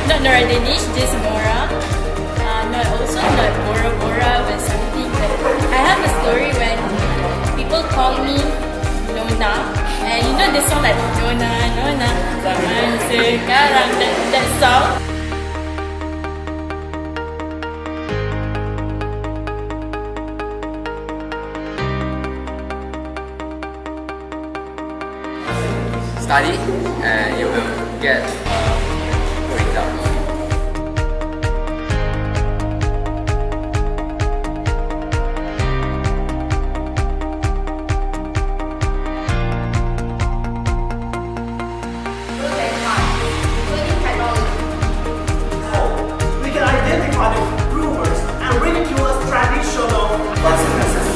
not Noradinish, just Mora. Not also not Bora Bora, but something that I have a story when people call me Nona. And you know the song like Nona, Nona, zaman sekarang, that song. Study and you will get going down. We can identify the rumors and ridiculous traditional consequences.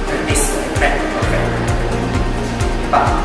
And this is perfect. But